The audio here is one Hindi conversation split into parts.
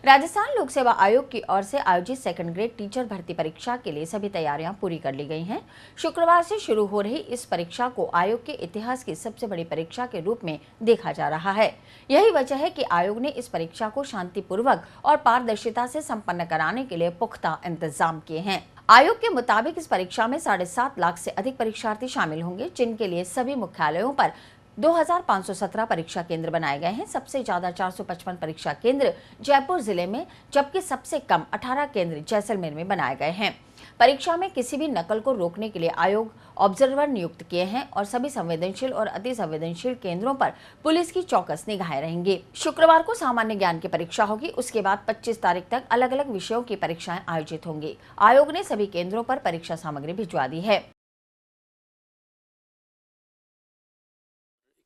राजस्थान लोक सेवा आयोग की ओर से आयोजित सेकंड ग्रेड टीचर भर्ती परीक्षा के लिए सभी तैयारियां पूरी कर ली गई हैं। शुक्रवार से शुरू हो रही इस परीक्षा को आयोग के इतिहास की सबसे बड़ी परीक्षा के रूप में देखा जा रहा है। यही वजह है कि आयोग ने इस परीक्षा को शांतिपूर्वक और पारदर्शिता से संपन्न कराने के लिए पुख्ता इंतजाम किए हैं। आयोग के मुताबिक इस परीक्षा में 7.5 लाख से अधिक परीक्षार्थी शामिल होंगे, जिनके लिए सभी मुख्यालयों पर 2517 परीक्षा केंद्र बनाए गए हैं। सबसे ज्यादा 455 परीक्षा केंद्र जयपुर जिले में, जबकि सबसे कम 18 केंद्र जैसलमेर में बनाए गए हैं। परीक्षा में किसी भी नकल को रोकने के लिए आयोग ऑब्जर्वर नियुक्त किए हैं और सभी संवेदनशील और अति संवेदनशील केंद्रों पर पुलिस की चौकस निगाहें रहेंगी। शुक्रवार को सामान्य ज्ञान की परीक्षा होगी। उसके बाद 25 तारीख तक अलग अलग विषयों की परीक्षाएं आयोजित होंगी। आयोग ने सभी केंद्रों पर परीक्षा सामग्री भिजवा दी है।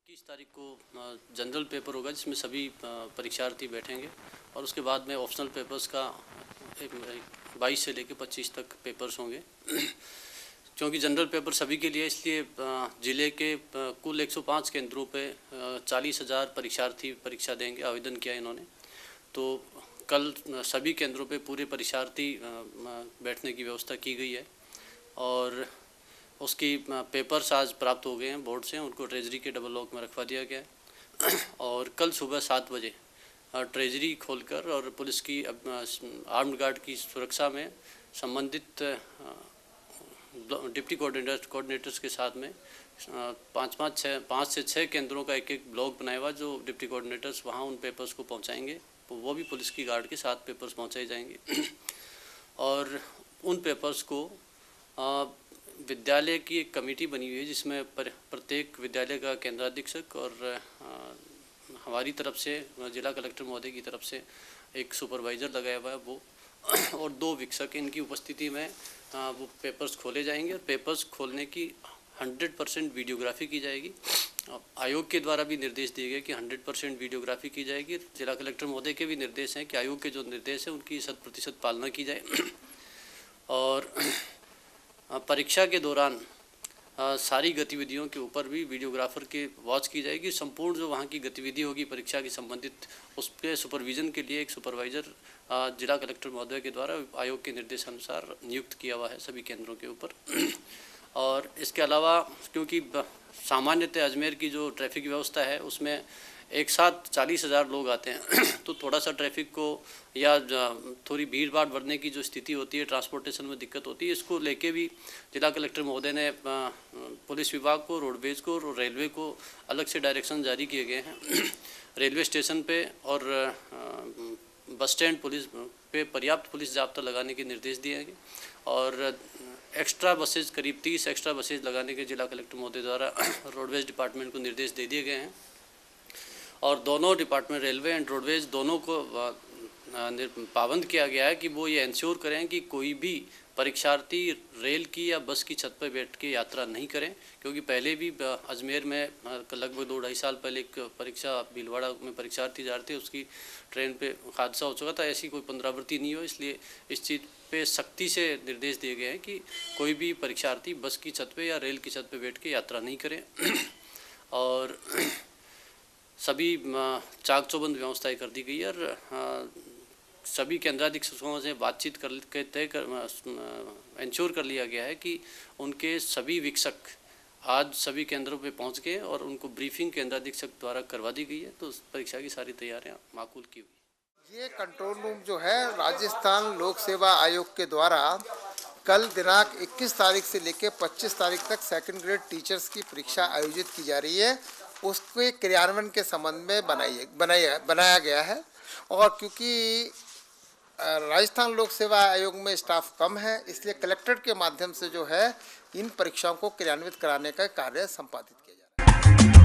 21 तारीख को जनरल पेपर होगा, जिसमें सभी परीक्षार्थी बैठेंगे और उसके बाद में ऑप्शनल पेपर्स का 22 से लेकर 25 तक पेपर्स होंगे। क्योंकि जनरल पेपर सभी के लिए, इसलिए ज़िले के कुल 105 केंद्रों पे 40,000 परीक्षार्थी परीक्षा देंगे। आवेदन किया इन्होंने, तो कल सभी केंद्रों पे पूरे परीक्षार्थी बैठने की व्यवस्था की गई है और उसकी पेपर्स आज प्राप्त हो गए हैं बोर्ड से। उनको ट्रेजरी के डबल लॉक में रखवा दिया गया है और कल सुबह 7 बजे ट्रेजरी खोलकर और पुलिस की आर्म्ड गार्ड की सुरक्षा में संबंधित डिप्टी कोऑर्डिनेटर्स के साथ में 5 से 6 केंद्रों का एक ब्लॉक बनाया हुआ, जो डिप्टी कोऑर्डिनेटर्स वहाँ उन पेपर्स को पहुँचाएँगे। वो भी पुलिस की गार्ड के साथ पेपर्स पहुँचाए जाएंगे और उन पेपर्स को विद्यालय की एक कमेटी बनी हुई है, जिसमें प्रत्येक विद्यालय का केंद्राधीक्षक और हमारी तरफ से जिला कलेक्टर महोदय की तरफ से एक सुपरवाइज़र लगाया हुआ है वो और 2 वीक्षक, इनकी उपस्थिति में वो पेपर्स खोले जाएंगे और पेपर्स खोलने की 100% वीडियोग्राफी की जाएगी। आयोग के द्वारा भी निर्देश दिए गए कि 100% वीडियोग्राफी की जाएगी। जिला कलेक्टर महोदय के भी निर्देश हैं कि आयोग के जो निर्देश हैं उनकी 100% पालना की जाए और परीक्षा के दौरान सारी गतिविधियों के ऊपर भी वीडियोग्राफर की वॉच की जाएगी। संपूर्ण जो वहाँ की गतिविधि होगी परीक्षा की संबंधित, उस पर सुपरविज़न के लिए एक सुपरवाइज़र जिला कलेक्टर महोदय के द्वारा आयोग के निर्देशानुसार नियुक्त किया हुआ है सभी केंद्रों के ऊपर। और इसके अलावा क्योंकि सामान्यतः अजमेर की जो ट्रैफिक व्यवस्था है उसमें एक साथ 40,000 लोग आते हैं तो थोड़ा सा ट्रैफिक को या थोड़ी भीड़ भाड़ बढ़ने की जो स्थिति होती है, ट्रांसपोर्टेशन में दिक्कत होती है, इसको लेके भी जिला कलेक्टर महोदय ने पुलिस विभाग को, रोडवेज को और रेलवे को अलग से डायरेक्शन जारी किए गए हैं। रेलवे स्टेशन पे और बस स्टैंड पुलिस पे पर्याप्त पुलिस जाब्ता लगाने के निर्देश दिए हैं और एक्स्ट्रा बसेज, करीब 30 एक्स्ट्रा बसेज लगाने के जिला कलेक्टर महोदय द्वारा रोडवेज डिपार्टमेंट को निर्देश दे दिए गए हैं और दोनों डिपार्टमेंट, रेलवे एंड रोडवेज, दोनों को पाबंद किया गया है कि वो ये इंश्योर करें कि कोई भी परीक्षार्थी रेल की या बस की छत पर बैठ के यात्रा नहीं करें। क्योंकि पहले भी अजमेर में लगभग 2-2.5 साल पहले एक परीक्षा भीलवाड़ा में परीक्षार्थी जा रहे थे, उसकी ट्रेन पे हादसा हो चुका था। ऐसी कोई पुनरावृत्ति नहीं हो, इसलिए इस चीज़ पे सख्ती से निर्देश दिए गए हैं कि कोई भी परीक्षार्थी बस की छत पे या रेल की छत पे बैठ के यात्रा नहीं करें और सभी चाक चौबंद व्यवस्थाएं कर दी गई है और सभी केंद्राधीक्षकों से बातचीत करके इंश्योर कर लिया गया है कि उनके सभी वीक्षक आज सभी केंद्रों पे पहुंच गए और उनको ब्रीफिंग केंद्राधीक्षक द्वारा करवा दी गई है। तो परीक्षा की सारी तैयारियां माकूल की हुई। ये कंट्रोल रूम जो है राजस्थान लोक सेवा आयोग के द्वारा कल दिनांक 21 तारीख से लेकर 25 तारीख तक सेकंड ग्रेड टीचर्स की परीक्षा आयोजित की जा रही है, उसके क्रियान्वयन के संबंध में बनाया गया है। और क्योंकि राजस्थान लोक सेवा आयोग में स्टाफ कम है, इसलिए कलेक्ट्रेट के माध्यम से जो है इन परीक्षाओं को क्रियान्वित कराने का कार्य संपादित किया जा रहा है।